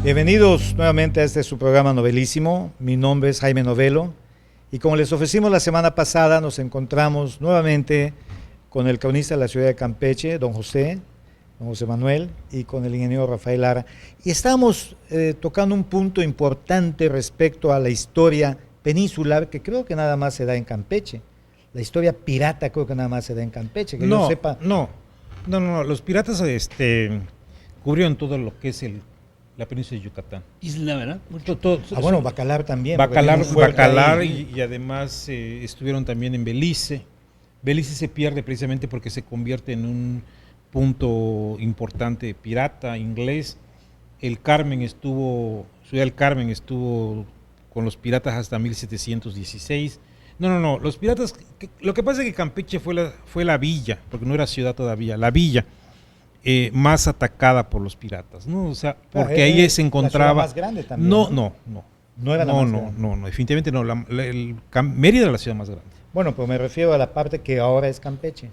Bienvenidos nuevamente a este su programa Novelísimo. Mi nombre es Jaime Novelo y como les ofrecimos la semana pasada, nos encontramos nuevamente con el cronista de la ciudad de Campeche, don José Manuel, y con el ingeniero Rafael Lara. Y estamos tocando un punto importante respecto a la historia peninsular, que creo que nada más se da en Campeche. La historia pirata creo que nada más se da en Campeche, que yo sepa. No, los piratas cubrieron todo lo que es la península de Yucatán. Isla, ¿verdad? Bueno, Bacalar también. Bacalar y además estuvieron también en Belice. Belice se pierde precisamente porque se convierte en un punto importante pirata inglés. Ciudad del Carmen estuvo con los piratas hasta 1716. Los piratas, lo que pasa es que Campeche fue la villa, porque no era ciudad todavía, la villa más atacada por los piratas, ¿no? O sea, porque ahí se encontraba... La ciudad más grande también. No era la más grande. No, definitivamente no. Mérida era la ciudad más grande. Bueno, pues me refiero a la parte que ahora es Campeche.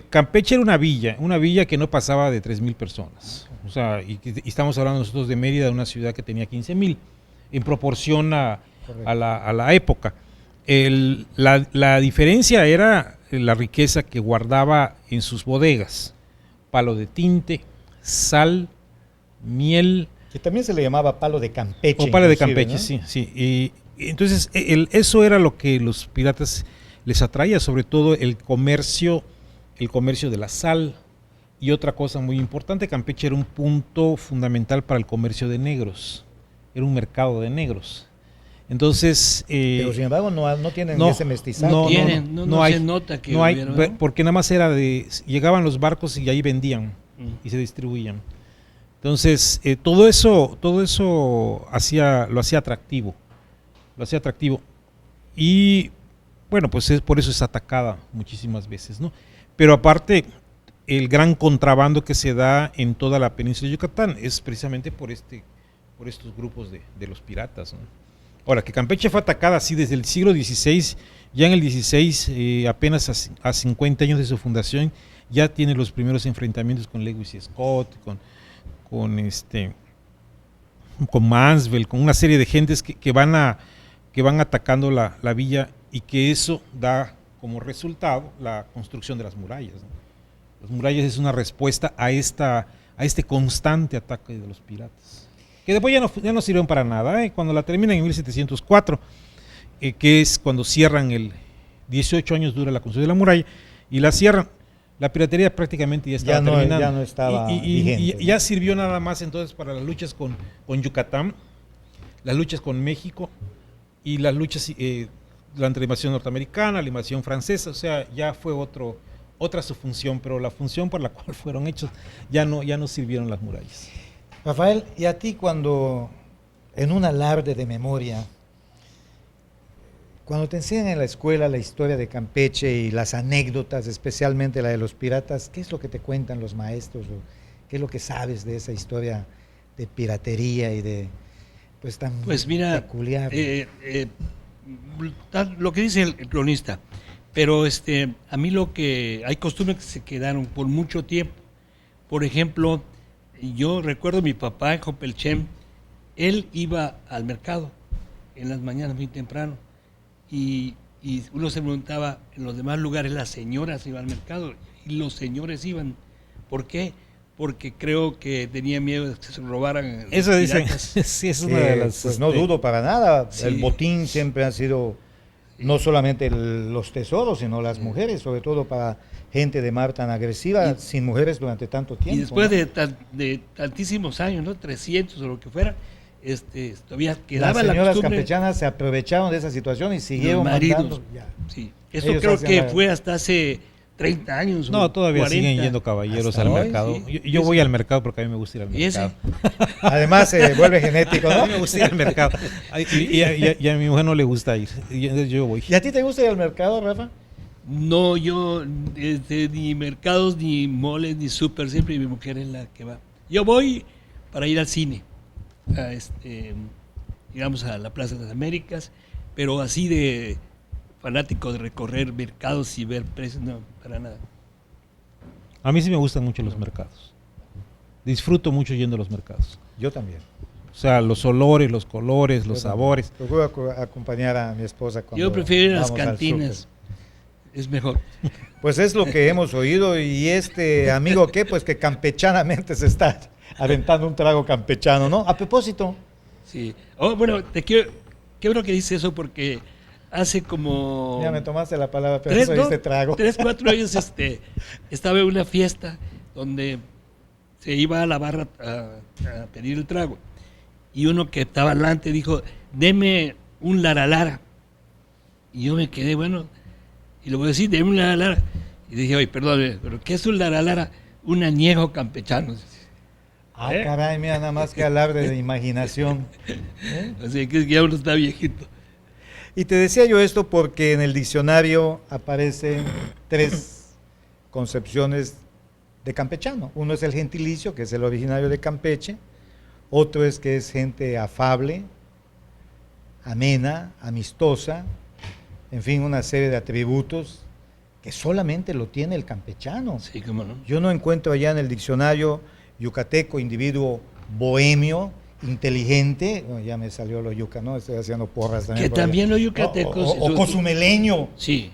Campeche era una villa que no pasaba de 3,000 personas. O sea, y estamos hablando nosotros de Mérida, de una ciudad que tenía 15,000, en proporción a la época. La diferencia era la riqueza que guardaba en sus bodegas: palo de tinte, sal, miel. Que también se le llamaba palo de Campeche. O palo de Campeche, ¿no? sí. Y entonces, eso era lo que los piratas les atraía, sobre todo el comercio de la sal. Y otra cosa muy importante, Campeche era un punto fundamental para el comercio de negros. Era un mercado de negros. Entonces, pero sin embargo no tienen ese mestizaje. No se nota que no hay, hubieron, ¿no? porque nada más llegaban los barcos y ahí vendían y se distribuían. Entonces, todo eso lo hacía atractivo. Y bueno, pues por eso es atacada muchísimas veces, ¿no? Pero aparte, el gran contrabando que se da en toda la península de Yucatán es precisamente por estos grupos de los piratas, ¿no? Ahora, que Campeche fue atacada así desde el siglo XVI, ya en el XVI, apenas a 50 años de su fundación, ya tiene los primeros enfrentamientos con Lewis y Scott, con Mansville, con una serie de gentes que van atacando la villa, y que eso da como resultado la construcción de las murallas, ¿no? Las murallas es una respuesta a este constante ataque de los piratas, que después ya no sirvieron para nada, cuando la terminan en 1704, que es cuando cierran 18 años dura la construcción de la muralla, y la cierran. La piratería prácticamente ya estaba terminando. Ya no estaba vigente. Y ya sirvió nada más entonces para las luchas con Yucatán, las luchas con México y las luchas durante la invasión norteamericana, la invasión francesa. O sea, ya fue otra su función, pero la función por la cual fueron hechos ya no sirvieron las murallas. Rafael, ¿y a ti cuando, en un alarde de memoria, cuando te enseñan en la escuela la historia de Campeche y las anécdotas, especialmente la de los piratas, qué es lo que te cuentan los maestros? ¿Qué es lo que sabes de esa historia de piratería y de tan peculiar? Lo que dice el cronista, pero a mí hay costumbres que se quedaron por mucho tiempo. Por ejemplo, yo recuerdo a mi papá en Jopelchem, él iba al mercado en las mañanas muy temprano, y uno se preguntaba, en los demás lugares las señoras iban al mercado y los señores iban. ¿Por qué? Porque creo que tenía miedo de que se robaran. Eso dicen. Sí, es una de las. Pues no dudo para nada. Sí. El botín siempre ha sido no solamente los tesoros, sino las mujeres, sobre todo para gente de mar tan agresiva, sin mujeres durante tanto tiempo. Y después, ¿no? de tantísimos años, ¿no? 300 o lo que fuera, todavía quedaba las la señoras costumbre. campechanas se aprovecharon de esa situación y siguieron Los maridos. mandando. Sí. Eso Ellos creo hacen que fue hasta hace 30 años. No, o todavía 40. siguen yendo caballeros Hasta al hoy, mercado. sí. Yo voy al mercado porque a mí me gusta ir al ¿Y ese? mercado. Además se vuelve genético, A ¿no? mí me gusta ir al mercado. Y a mi mujer no le gusta ir. Entonces yo voy. ¿Y a ti te gusta ir al mercado, Rafa? No, yo ni mercados, ni moles, ni súper, siempre mi mujer es la que va. Yo voy para ir al cine, digamos a la Plaza de las Américas, pero así de fanático de recorrer mercados y ver precios, no, para nada. A mí sí me gustan mucho los mercados. Disfruto mucho yendo a los mercados. Yo también. O sea, los olores, los colores, los sabores. Procuro acompañar a mi esposa cuando Yo prefiero ir a las vamos al cantinas. súper. Es mejor. Pues es lo que hemos oído y este amigo que pues que campechanamente se está aventando un trago campechano, ¿no? A propósito, Sí. Oh, bueno, qué bueno que dices eso porque hace como ya me tomaste la palabra, pero eso este trago. 3-4 años estaba en una fiesta donde se iba a la barra a pedir el trago y uno que estaba adelante dijo, deme un Lara. Y yo me quedé, bueno, y le voy a decir, deme un Lara. Y dije, oye, perdón, pero ¿qué es un Lara? Un añejo campechano. Ah, caray, mira, nada más que alarde de imaginación. Así que ya uno está viejito. Y te decía yo esto porque en el diccionario aparecen 3 concepciones de campechano. Uno es el gentilicio, que es el originario de Campeche. Otro es que es gente afable, amena, amistosa, en fin, una serie de atributos que solamente lo tiene el campechano. Sí, cómo no. Yo no encuentro allá en el diccionario yucateco, individuo bohemio, inteligente, bueno, ya me salió lo yuca, ¿no? Estoy haciendo porras también. Que también los yucatecos... O cozumeleño, Sí.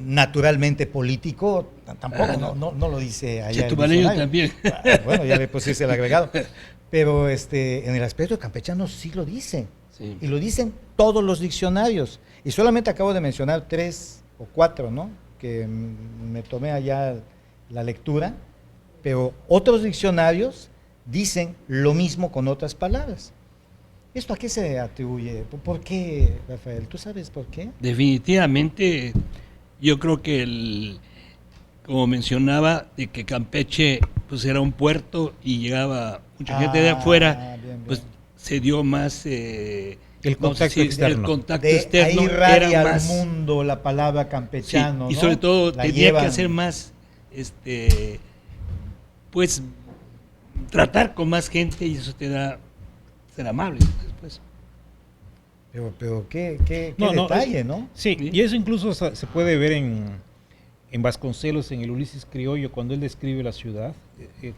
naturalmente político, tampoco, no lo dice allá. Chetumaleño también. Bueno, ya le pusiste el agregado. Pero en el aspecto campechano sí lo dice. Sí. Y lo dicen todos los diccionarios. Y solamente acabo de mencionar 3 o 4, ¿no? Que me tomé allá la lectura. Pero otros diccionarios dicen lo mismo con otras palabras. ¿Esto a qué se atribuye? ¿Por qué, Rafael? ¿Tú sabes por qué? Definitivamente, yo creo que como mencionaba, de que Campeche pues era un puerto y llegaba mucha gente de afuera, bien. pues se dio más El contacto externo. El contacto De externo ahí radia era al más mundo la palabra campechano, sí, y ¿no? sobre todo La tenía llevan. que hacer más pues tratar con más gente y eso te da ser amable después. Pero qué detalle, ¿no? Sí, Sí. y eso incluso se puede ver en Vasconcelos, en el Ulises Criollo, cuando él describe la ciudad.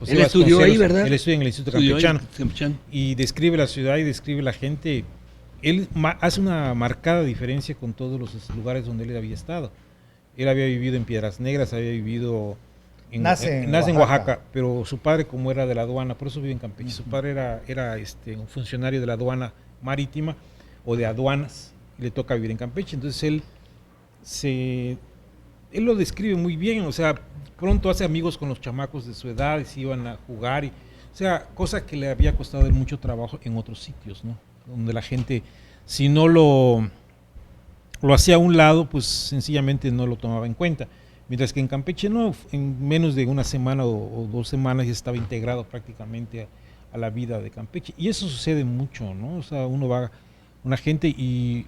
José Él estudió Vasconcelos, ahí, ¿verdad? Él estudia en el Instituto Estudió ahí, Campechano. Y describe la ciudad y describe la gente. Él hace una marcada diferencia con todos los lugares donde él había estado. Él había vivido en Piedras Negras, había vivido Nace en en Oaxaca. Oaxaca, pero su padre, como era de la aduana, por eso vive en Campeche, su padre era un funcionario de la aduana marítima o de aduanas, y le toca vivir en Campeche. Entonces él lo describe muy bien, o sea, pronto hace amigos con los chamacos de su edad y se iban a jugar, o sea, cosa que le había costado mucho trabajo en otros sitios, ¿no? Donde la gente, si no lo hacía a un lado, pues sencillamente no lo tomaba en cuenta. Mientras que en Campeche no, en menos de una semana o 2 semanas ya estaba integrado prácticamente a la vida de Campeche. Y eso sucede mucho, ¿no? O sea, una gente y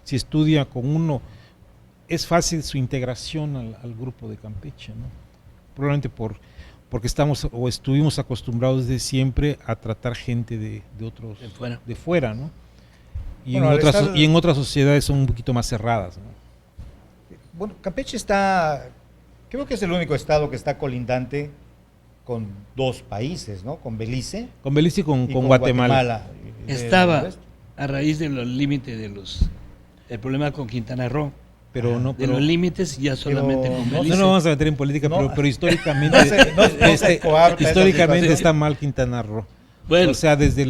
si estudia con uno, es fácil su integración al grupo de Campeche, ¿no? Probablemente porque estamos o estuvimos acostumbrados desde siempre a tratar gente de otros, de fuera, ¿no? Y, Bueno, en otras sociedades son un poquito más cerradas, ¿no? Bueno, Campeche creo que es el único estado que está colindante con 2 países, ¿no? Con Belice. Con Belice y con con Guatemala. Estaba a raíz de los límites el problema con Quintana Roo. Pero no, De los límites ya solamente con no Belice. no nos vamos a meter en política, No. pero históricamente, no se coarta esa históricamente situación. está mal Quintana Roo. Bueno, O sea, desde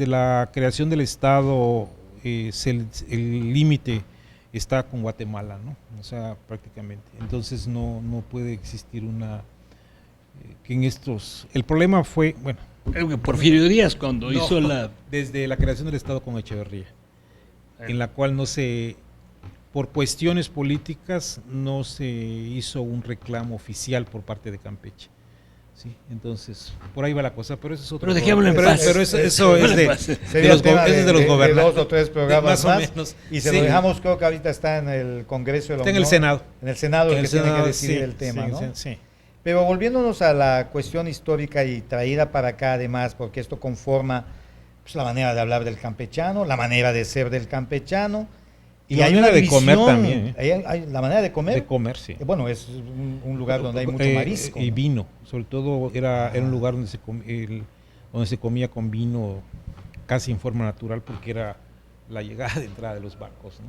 la creación del Estado, el límite está con Guatemala, ¿no? O sea, prácticamente. Entonces no puede existir que en el problema fue, bueno, creo que Porfirio Díaz cuando hizo desde la creación del Estado con Echeverría, en la cual por cuestiones políticas no se hizo un reclamo oficial por parte de Campeche. Sí, entonces por ahí va la cosa, pero eso es otro. Pero dejémoslo en paz. Pero eso es Sería los tema de los de gobernantes. 2 o 3 programas más. o menos. Y se Sí. lo dejamos, creo que ahorita está en el Congreso de la Está en el Unión, Senado. En el Senado el En que el tiene Senado, que decidir sí, el tema, sí, ¿no? sí. Pero volviéndonos a la cuestión histórica y traída para acá además, porque esto conforma pues, la manera de hablar del campechano, la manera de ser del campechano. Y la manera de comer también, Hay la manera de comer. De comer, sí. Bueno, es un lugar donde hay mucho marisco. Y ¿no? vino, sobre todo era un lugar donde se comía con vino casi en forma natural porque era la llegada de entrada de los barcos, ¿no?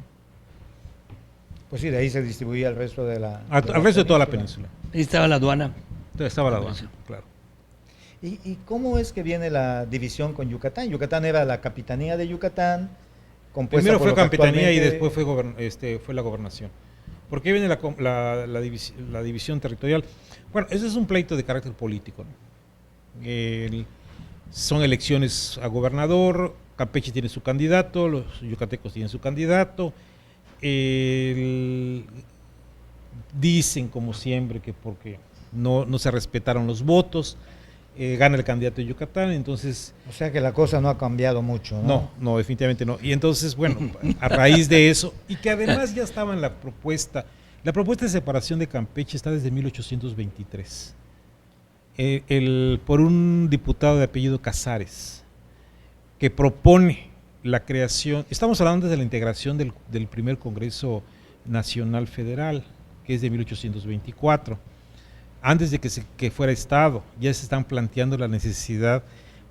Pues sí, de ahí se distribuía al resto de la... Al resto de toda la península. Ahí estaba la aduana. Entonces estaba la aduana, claro. ¿Y cómo es que viene la división con Yucatán? Yucatán era la capitanía de Yucatán, compuesta Primero por fue lo que capitanía y actualmente- después fue la gobernación. ¿Por qué viene la división territorial? Bueno, ese es un pleito de carácter político, ¿no? Son elecciones a gobernador, Campeche tiene su candidato, los yucatecos tienen su candidato. Dicen, como siempre, que porque no se respetaron los votos, gana el candidato de Yucatán, entonces... O sea que la cosa no ha cambiado mucho, ¿no? No, definitivamente no. Y entonces, bueno, a raíz de eso, y que además ya estaba en la propuesta de separación de Campeche está desde 1823, por un diputado de apellido Casares, que propone la creación, estamos hablando de la integración del primer Congreso Nacional Federal, que es de 1824. Antes de que fuera Estado, ya se están planteando la necesidad,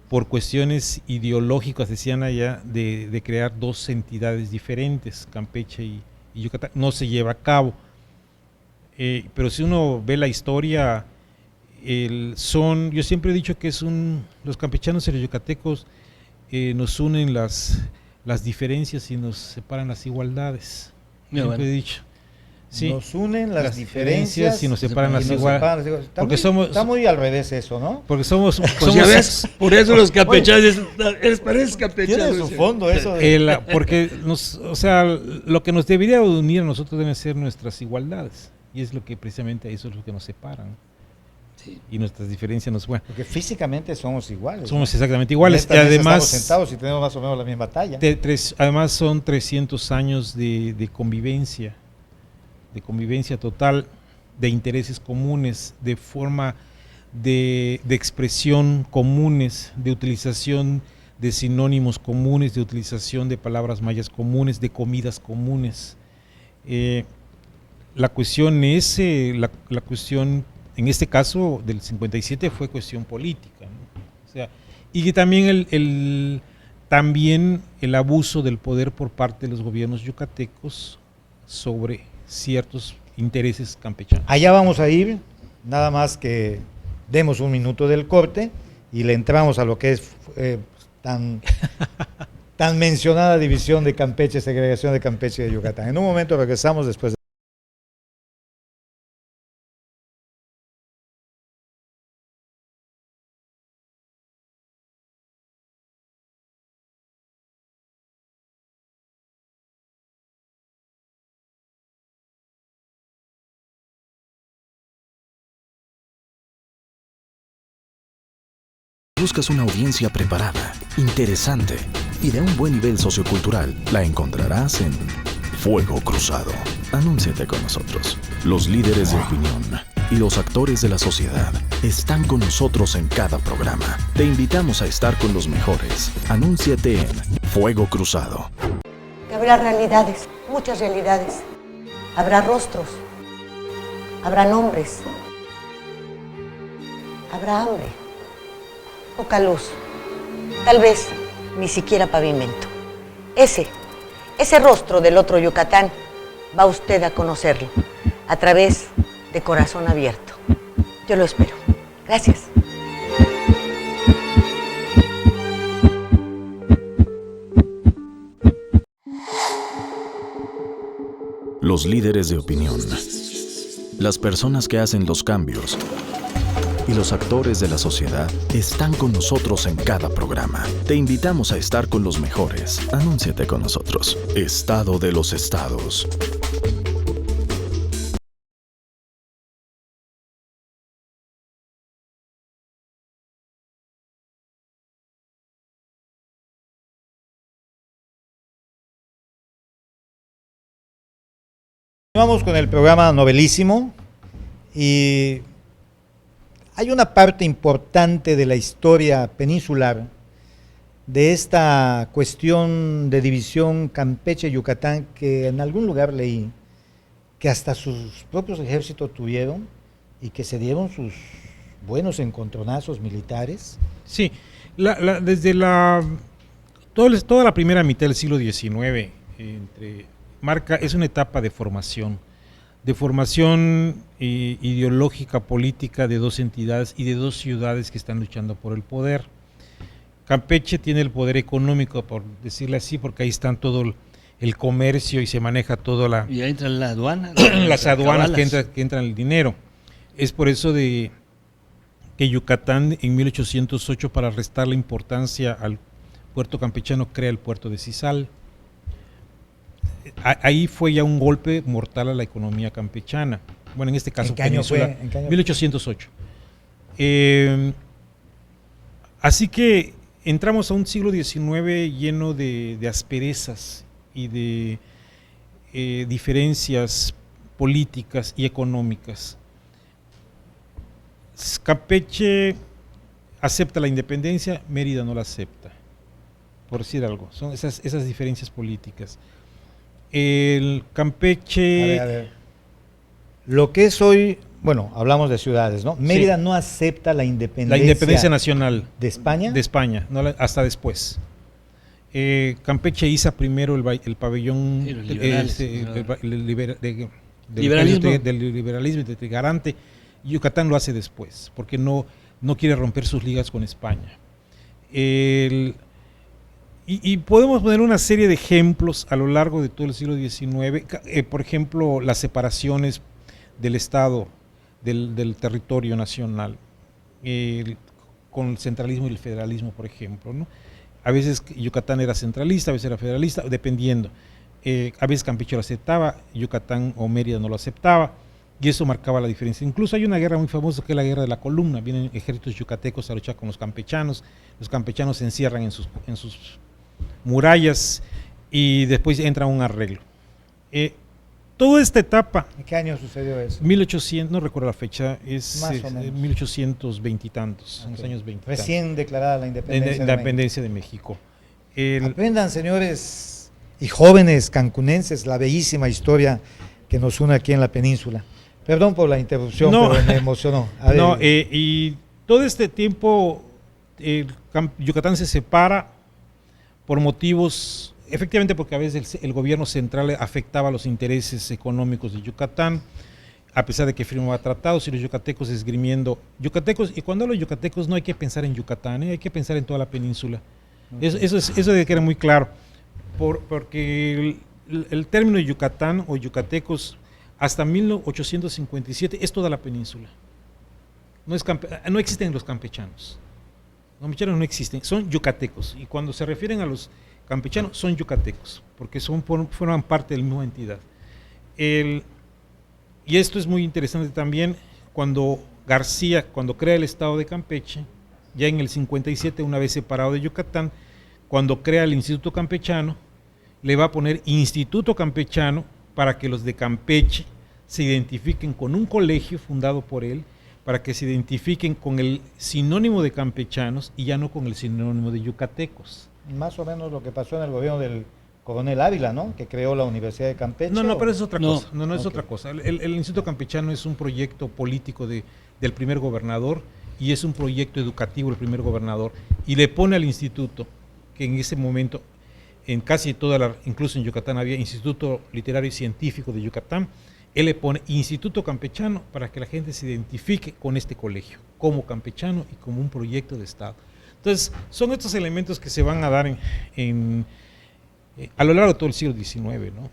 por cuestiones ideológicas, decían allá, de crear dos entidades diferentes, Campeche y Yucatán. No se lleva a cabo. Pero si uno ve la historia, yo siempre he dicho que los campechanos y los yucatecos nos unen las diferencias y nos separan las igualdades. Muy Siempre bueno. he dicho. Sí. Nos unen las diferencias y nos separan las igualdades. Está, Porque está muy al revés eso, ¿no? Porque somos Pues ya ves, por eso los campechanos, pareces campechano. Tiene su fondo eso. De... porque lo que nos debería unir a nosotros deben ser nuestras igualdades. Y es lo que precisamente eso es lo que nos separan. Sí. Y nuestras diferencias nos bueno. Porque físicamente somos iguales. Somos ¿no? exactamente iguales. En esta Y mesa además, estamos sentados y tenemos más o menos la misma talla. además son 300 años de convivencia total, de intereses comunes, de forma de expresión comunes, de utilización de sinónimos comunes, de utilización de palabras mayas comunes, de comidas comunes. La cuestión la cuestión, en este caso del 57, fue cuestión política, ¿no? O sea, y que también también el abuso del poder por parte de los gobiernos yucatecos sobre ciertos intereses campechanos. Allá vamos a ir, nada más que demos un minuto del corte y le entramos a lo que es tan mencionada división de Campeche, segregación de Campeche y de Yucatán. En un momento regresamos después de... Buscas una audiencia preparada, interesante y de un buen nivel sociocultural, la encontrarás en Fuego Cruzado. Anúnciate con nosotros. Los líderes de opinión y los actores de la sociedad están con nosotros en cada programa. Te invitamos a estar con los mejores. Anúnciate en Fuego Cruzado. Habrá realidades, muchas realidades. Habrá rostros, habrá nombres, habrá hambre, poca luz, tal vez ni siquiera pavimento. Ese rostro del otro Yucatán va usted a conocerlo a través de Corazón Abierto. Yo lo espero. Gracias. Los líderes de opinión, las personas que hacen los cambios y los actores de la sociedad están con nosotros en cada programa. Te invitamos a estar con los mejores. Anúnciate con nosotros. Estado de los estados. Vamos con el programa Novelísimo y hay una parte importante de la historia peninsular de esta cuestión de división Campeche-Yucatán que en algún lugar leí que hasta sus propios ejércitos tuvieron y que se dieron sus buenos encontronazos militares. Sí, toda la primera mitad del siglo XIX es una etapa de formación ideológica, política de dos entidades y de dos ciudades que están luchando por el poder. Campeche tiene el poder económico, por decirlo así, porque ahí están todo el comercio y se maneja todo Y ahí entra la aduana. las aduanas que entran el dinero. Es por eso de que Yucatán en 1808, para restar la importancia al puerto campechano, crea el puerto de Cizal. Ahí fue ya un golpe mortal a la economía campechana. Bueno, en este caso ¿En qué año Península, fue? ¿En qué año? 1808. Así que entramos a un siglo XIX lleno de asperezas y de diferencias políticas y económicas. Campeche acepta la independencia, Mérida no la acepta, por decir algo. Son esas diferencias políticas. El Campeche... A ver. Lo que es hoy, bueno, hablamos de ciudades, ¿no? Mérida no acepta la independencia nacional de España. De España, no hasta después. Campeche hizo primero el pabellón del liberalismo y de garante. Yucatán lo hace después, porque no quiere romper sus ligas con España. Y podemos poner una serie de ejemplos a lo largo de todo el siglo XIX, por ejemplo, las separaciones del Estado, del territorio nacional, con el centralismo y el federalismo, por ejemplo, ¿no? A veces Yucatán era centralista, a veces era federalista, dependiendo. A veces Campeche lo aceptaba, Yucatán o Mérida no lo aceptaba, y eso marcaba la diferencia. Incluso hay una guerra muy famosa que es la guerra de la Columna. Vienen ejércitos yucatecos a luchar con los campechanos se encierran en sus murallas y después entra un arreglo. Toda esta etapa... ¿En qué año sucedió eso? 1800, no recuerdo la fecha, es Más o menos. 1820 y tantos, en los años 20. Recién declarada la independencia. Independencia de México. Aprendan, señores y jóvenes cancunenses, la bellísima historia que nos une aquí en la península. Perdón por la interrupción, No. pero me emocionó. A ver, No, y todo este tiempo Yucatán se separa por motivos, efectivamente porque a veces el gobierno central afectaba los intereses económicos de Yucatán, a pesar de que firmaba tratados y los yucatecos esgrimiendo. Y cuando hablo de yucatecos no hay que pensar en Yucatán, hay que pensar en toda la península. Eso de que era muy claro, porque el término Yucatán o yucatecos hasta 1857 es toda la península. No existen los campechanos. Los campechanos no existen, son yucatecos. Y cuando se refieren a los campechanos, son yucatecos, porque forman parte de la misma entidad. Y esto es muy interesante también, cuando García, cuando crea el estado de Campeche, ya en el 57, una vez separado de Yucatán, cuando crea el Instituto Campechano, le va a poner Instituto Campechano para que los de Campeche se identifiquen con un colegio fundado por él, para que se identifiquen con el sinónimo de campechanos y ya no con el sinónimo de yucatecos. más o menos lo que pasó en el gobierno del coronel Ávila, ¿no? Que creó la Universidad de Campeche. No, pero es otra cosa. No, es Ok. otra cosa. El Instituto Campechano es un proyecto político del primer gobernador y es un proyecto educativo del primer gobernador. Y le pone al instituto, que en ese momento, en casi incluso en Yucatán había Instituto Literario y Científico de Yucatán, él le pone Instituto Campechano para que la gente se identifique con este colegio, como campechano y como un proyecto de Estado. Entonces, son estos elementos que se van a dar a lo largo de todo el siglo XIX, ¿no?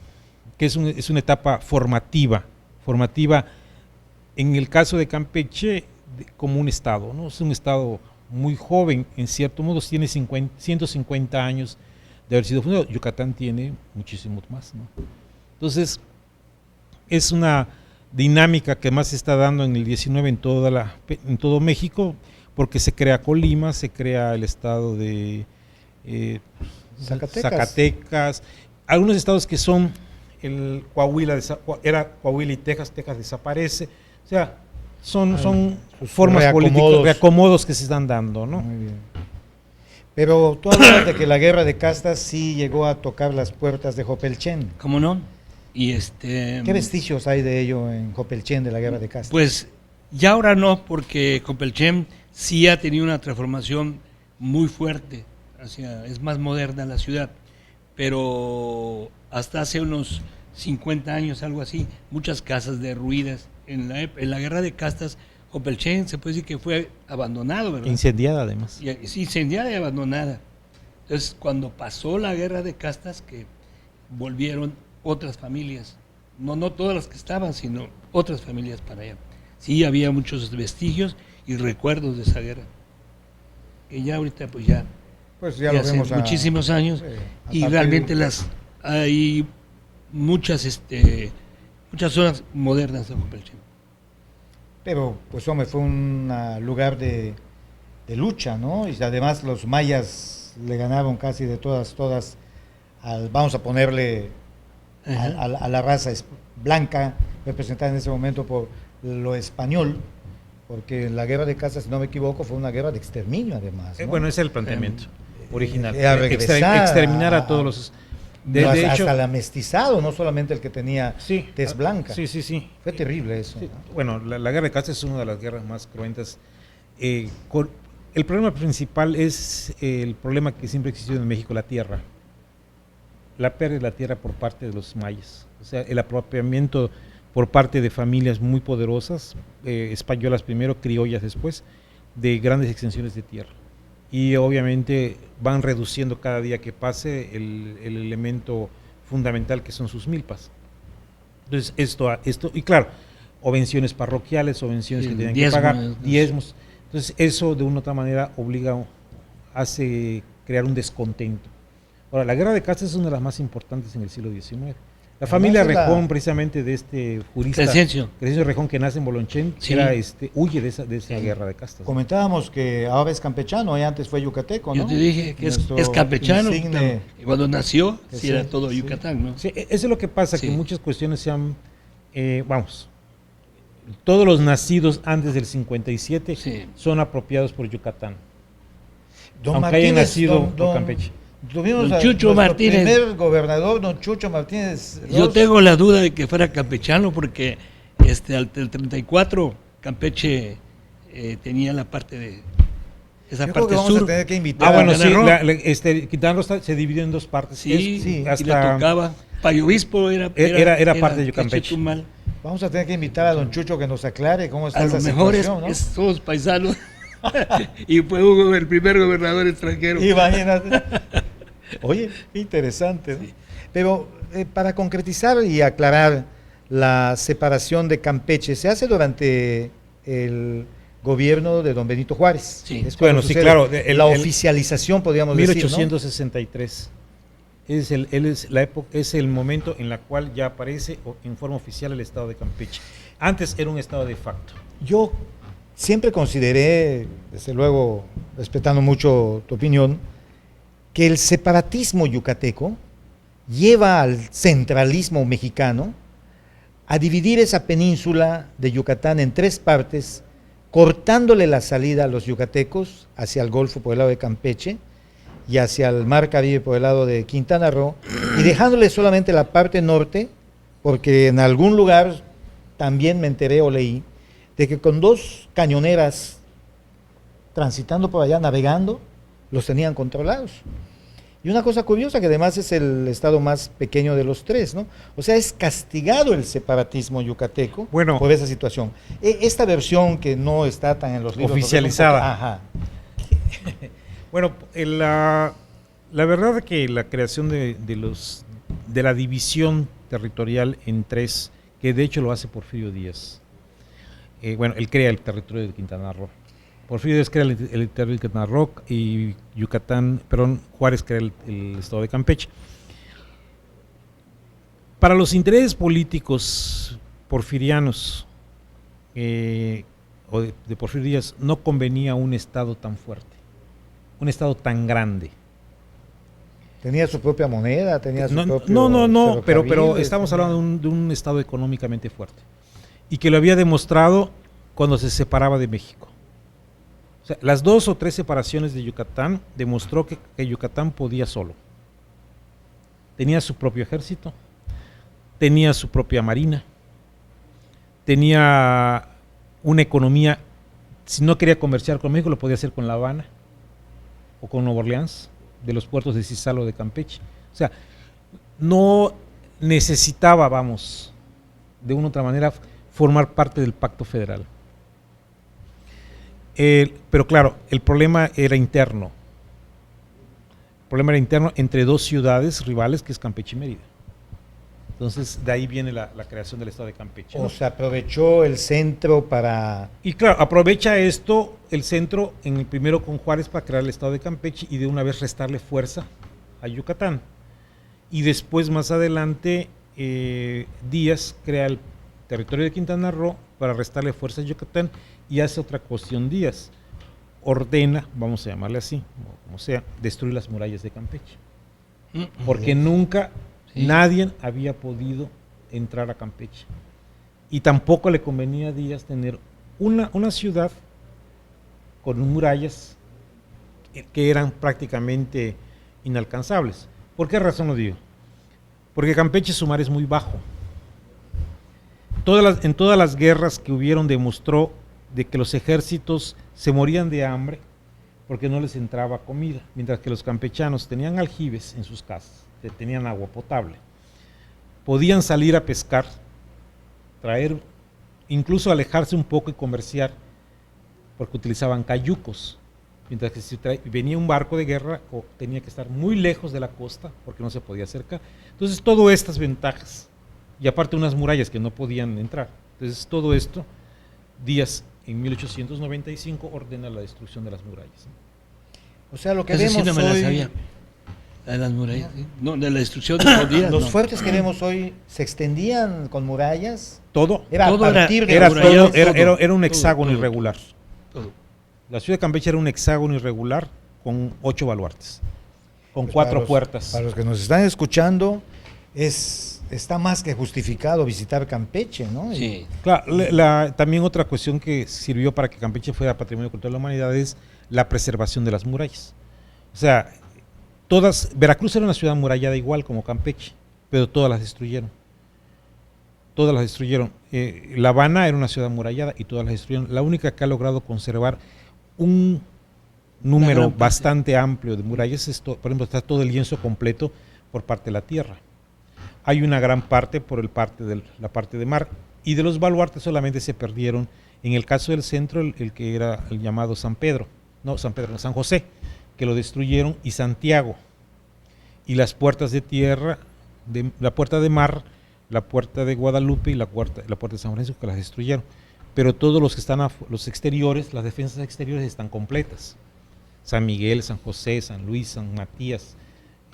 Que es una etapa formativa en el caso de Campeche como un Estado, ¿no? Es un Estado muy joven, en cierto modo, tiene 150 años de haber sido fundado. Yucatán tiene muchísimos más, ¿no? Entonces, es una dinámica que más se está dando en el 19 en todo México, porque se crea Colima, se crea el estado de Zacatecas, algunos estados que son el Coahuila, era Coahuila y Texas desaparece, o sea, son formas políticas, reacomodos que se están dando, ¿no? Muy bien. Pero tú hablas de que la guerra de castas sí llegó a tocar las puertas de Jopelchen. ¿Cómo no? Y ¿Qué vestigios hay de ello en Jopelchen, de la guerra de castas? Pues ya ahora no, porque Copelchem sí ha tenido una transformación muy fuerte es más moderna la ciudad, pero hasta hace unos 50 años, algo así, muchas casas derruidas. En la guerra de castas, Jopelchen se puede decir que fue abandonado, ¿verdad? Incendiada además. Sí, incendiada y abandonada. Entonces, cuando pasó la guerra de castas, que volvieron otras familias, no todas las que estaban, sino otras familias para allá. Sí, había muchos vestigios y recuerdos de esa guerra, que ya ahorita pues ya lo hace vemos muchísimos años, a y partir realmente hay muchas zonas modernas de Jopelchen. Pero, pues hombre, fue un lugar de lucha, ¿no? Y además los mayas le ganaron casi de todas, vamos a ponerle a la raza blanca, representada en ese momento por lo español, porque la guerra de castas, si no me equivoco, fue una guerra de exterminio además, ¿no? Bueno, ese es el planteamiento original. Era regresar exterminar a todos los... De hecho, hasta el amestizado, no solamente el que tenía sí, tez blanca. Sí. Fue terrible eso. Sí. Bueno, la guerra de castas es una de las guerras más cruentas. El problema principal es el problema que siempre existió en México, la tierra. La pérdida de la tierra por parte de los mayas. O sea, el apropiamiento por parte de familias muy poderosas, españolas primero, criollas después, de grandes extensiones de tierra. Y obviamente van reduciendo cada día que pase el elemento fundamental que son sus milpas. Entonces esto y claro, obenciones parroquiales, obenciones que tienen que pagar, diezmos. Entonces eso de una u otra manera hace crear un descontento. Ahora, la guerra de castas es una de las más importantes en el siglo XIX. La familia Rejón, precisamente de este jurista Crescencio Rejón, que nace en Bolonchen, sí, huye de esa guerra de castas. Comentábamos que ahora es campechano y antes fue yucateco, ¿no? Yo te dije que es campechano. Cuando nació, sí era todo Yucatán, ¿no? Sí, eso es lo que pasa, Sí. que muchas cuestiones se han... todos los nacidos antes del 57 Sí. son apropiados por Yucatán. Don aunque hayan Martínez, nacido por Campeche. Tuvimos Don a Chucho nuestro Martínez. primer gobernador, don Chucho Martínez. Yo tengo la duda de que fuera campechano porque al 34 Campeche tenía la parte de esa Yo creo que parte vamos sur. a tener que invitar Bueno, a sí, Quintana Roo. Quintana Roo se dividió en dos partes. Sí, Sí, y le tocaba. Payobispo era parte de Yucampeche. Chetumal. Vamos a tener que invitar a don Chucho que nos aclare cómo está A esa lo mejor situación, somos paisanos. Y fue el primer gobernador extranjero. ¿no? Imagínate. Oye, qué interesante, ¿no? Sí. Pero para concretizar y aclarar la separación de Campeche, se hace durante el gobierno de don Benito Juárez. Sí. Es cuando Bueno, sí, sucede claro, la oficialización, podríamos decir, 1863 es el momento en el cual ya aparece en forma oficial el estado de Campeche. Antes era un estado de facto. ¿no? Yo siempre consideré, desde luego, respetando mucho tu opinión, que el separatismo yucateco lleva al centralismo mexicano a dividir esa península de Yucatán en tres partes, cortándole la salida a los yucatecos hacia el Golfo por el lado de Campeche y hacia el Mar Caribe por el lado de Quintana Roo, y dejándole solamente la parte norte, porque en algún lugar también me enteré o leí de que con dos cañoneras transitando por allá, navegando, los tenían controlados. Y una cosa curiosa, que además es el estado más pequeño de los tres, ¿no? O sea, es castigado el separatismo yucateco por esa situación. Esta versión que no está tan en los libros... Oficializada. Ajá. Bueno, la verdad que la creación de la división territorial en tres, que de hecho lo hace Porfirio Díaz. Él crea el territorio de Quintana Roo. Porfirio Díaz crea el territorio de Quintana Roo y Juárez crea el estado de Campeche. Para los intereses políticos porfirianos o de Porfirio Díaz no convenía un estado tan fuerte, un estado tan grande. Tenía su propia moneda, tenía su propio... No, pero ferrocarril, estamos hablando de un estado económicamente fuerte y que lo había demostrado cuando se separaba de México. O sea, las 2 o 3 separaciones de Yucatán demostró que Yucatán podía solo. Tenía su propio ejército, tenía su propia marina, tenía una economía, si no quería comerciar con México, lo podía hacer con La Habana o con Nueva Orleans, de los puertos de Cizal o de Campeche. O sea, no necesitaba, vamos, de una u otra manera, formar parte del pacto federal. Pero claro, el problema era interno. El problema era interno entre dos ciudades rivales, que es Campeche y Mérida. Entonces, de ahí viene la creación del estado de Campeche, ¿no? O se aprovechó el centro para... Y claro, aprovecha esto el centro en el primero con Juárez para crear el estado de Campeche y de una vez restarle fuerza a Yucatán. Y después, más adelante, Díaz crea el territorio de Quintana Roo para restarle fuerza a Yucatán y hace otra cuestión Díaz. Ordena, vamos a llamarle así, como sea, destruir las murallas de Campeche. Porque nunca nadie había podido entrar a Campeche. Y tampoco le convenía a Díaz tener una ciudad con murallas que eran prácticamente inalcanzables. ¿Por qué razón lo digo? Porque Campeche su mar es muy bajo. En todas las guerras que hubieron demostró de que los ejércitos se morían de hambre porque no les entraba comida, mientras que los campechanos tenían aljibes en sus casas, tenían agua potable, podían salir a pescar, traer, incluso alejarse un poco y comerciar, porque utilizaban cayucos, mientras que si venía un barco de guerra o tenía que estar muy lejos de la costa porque no se podía acercar. Entonces, todas estas ventajas, y aparte unas murallas que no podían entrar. Entonces, todo esto, Díaz en 1895 ordena la destrucción de las murallas. O sea, lo que Esa vemos sí no me la hoy... sabía. La de las murallas, ¿sí? No, de la destrucción de los días. Los no. fuertes que vemos hoy se extendían con murallas. Todo Era Todo a era- partir de era, los murallado, fuertes. era un hexágono todo. irregular. Todo. La ciudad de Campeche era un hexágono irregular con 8 baluartes, con Pues 4 para los- puertas. Para los que nos están escuchando, está más que justificado visitar Campeche, ¿no? Y- Sí. Claro, también otra cuestión que sirvió para que Campeche fuera Patrimonio Cultural de la Humanidad es la preservación de las murallas. O sea, Veracruz era una ciudad amurallada igual como Campeche, pero todas las destruyeron. Todas las destruyeron. La Habana era una ciudad amurallada y todas las destruyeron. La única que ha logrado conservar un número gran parte. bastante amplio de murallas es, por ejemplo, está todo el lienzo completo por parte de la tierra. Hay una gran parte por la parte de mar, y de los baluartes solamente se perdieron, en el caso del centro, el que era el llamado San José, que lo destruyeron, y Santiago, y las puertas de tierra, la puerta de mar, la puerta de Guadalupe y la puerta de San Francisco, que las destruyeron. Pero todos los que están, los exteriores, las defensas exteriores están completas. San Miguel, San José, San Luis, San Matías,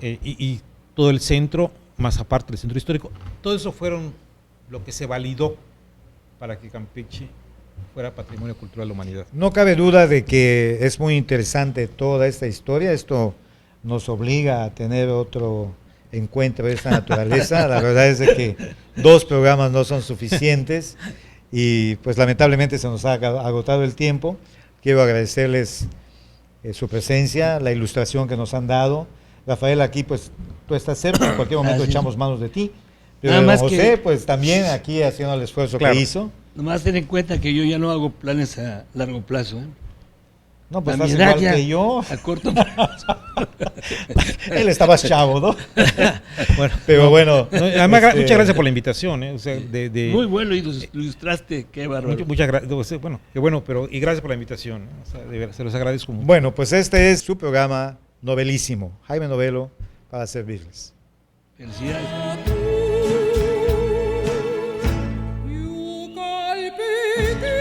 y todo el centro, más aparte del centro histórico, todo eso fueron lo que se validó para que Campeche fuera Patrimonio Cultural de la Humanidad. No cabe duda de que es muy interesante toda esta historia. Esto nos obliga a tener otro encuentro de esta naturaleza. La verdad es de que 2 programas no son suficientes y pues lamentablemente se nos ha agotado el tiempo. Quiero agradecerles su presencia, la ilustración que nos han dado. Rafael, aquí pues tú estás cerca, en cualquier momento Gracias. echamos manos de ti. Pero Nada más José, que- pues también aquí haciendo el esfuerzo Claro. que hizo. Nomás ten en cuenta que yo ya no hago planes a largo plazo. ¿eh? No, pues La estás mi edad igual ya que yo. A corto plazo. Él estaba chavo, ¿no? Bueno, Pero bueno. además, este, muchas gracias por la invitación. O sea, Muy bueno, y lo ilustraste, qué bárbaro. muchas gracias. Bueno, qué bueno, y gracias por la invitación. O sea, de verdad, se los agradezco mucho. Bueno, pues este es su programa novelísimo. Jaime Novelo para servirles. Felicidades. Yucalpite